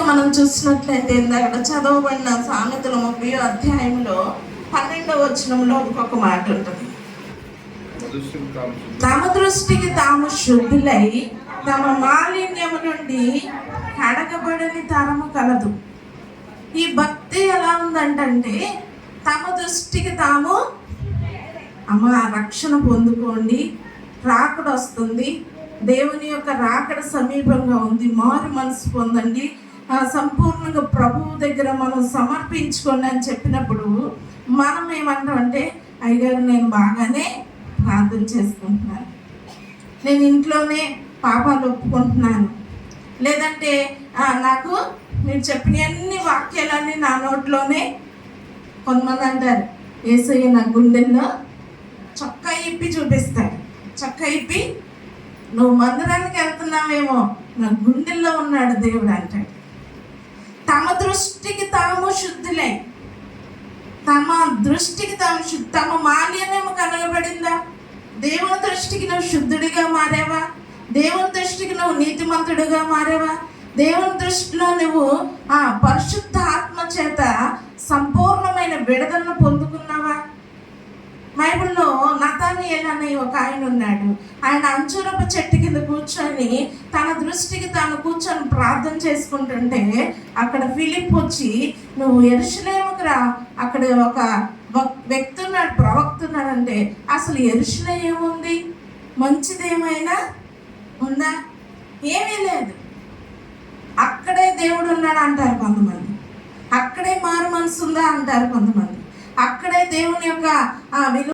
మనం చూసినట్లయితే ఇందాక చదవబడిన సామెతల 30వ అధ్యాయంలో 12వ వచనంలో ఇంకొక మాట ఉంటుంది. తమ దృష్టికి తాము శుద్ధులై తమ మాలిన్యము నుండి కడగబడని తరము కలదు. ఈ భక్తి ఎలా ఉందంటే తమ దృష్టికి తాము రక్షణ పొందుకోండి, రాకడ వస్తుంది, దేవుని యొక్క రాకడ సమీపంగా ఉంది, మారు మనసు పొందండి, సంపూర్ణంగా ప్రభువు దగ్గర మనం సమర్పించుకోండి అని చెప్పినప్పుడు మనం ఏమంటామంటే, అయ్యగారు నేను బాగానే ప్రార్థన చేసుకుంటున్నాను, నేను ఇంట్లోనే పాపాలు ఒప్పుకుంటున్నాను, లేదంటే నాకు మీరు చెప్పిన అన్ని వాక్యాలన్నీ నా నోట్లోనే. కొంతమంది అంటారు యేసయ్య నా గుండెల్లో చొక్కా ఇప్పి చూపిస్తాడు. చొక్కా ఇప్పి నువ్వు మందిరానికి వెళ్తున్నావేమో, నా గుండెల్లో ఉన్నాడు దేవుడు అంటాడు. తమ దృష్టికి తాము శుద్ధులై, తమ దృష్టికి తాము తమ మాలిన్యము కనగబడిందా? దేవుని దృష్టికి నువ్వు శుద్ధుడిగా మారావా? దేవుని దృష్టికి నువ్వు నీతిమంతుడిగా మారావా? దేవుని దృష్టిలో నువ్వు పరిశుద్ధ ఆత్మ చేత సంపూర్ణమైన విడుదలను పొందుకున్నావా? బైబిల్లో నతానియేలు అనే ఒక ఆయన ఉన్నాడు. ఆయన అంజూరపు చెట్టు కింద కూర్చొని తన దృష్టికి తాను కూర్చొని ప్రార్థన చేసుకుంటుంటే అక్కడ ఫిలిప్ వచ్చి నువ్వు యెరూషలేముకు రా, అక్కడ ఒక వ్యక్తి ఉన్నాడు, ప్రవక్త ఉన్నాడంటే అసలు యెరూషలేము ఏముంది? మంచిదేమైనా ఉందా? ఏమీ లేదు. అక్కడే దేవుడు ఉన్నాడు అంటారు కొంతమంది, అక్కడే మారు మనసు ఉందా అంటారు కొంతమంది, అక్కడే దేవుని యొక్క విలువ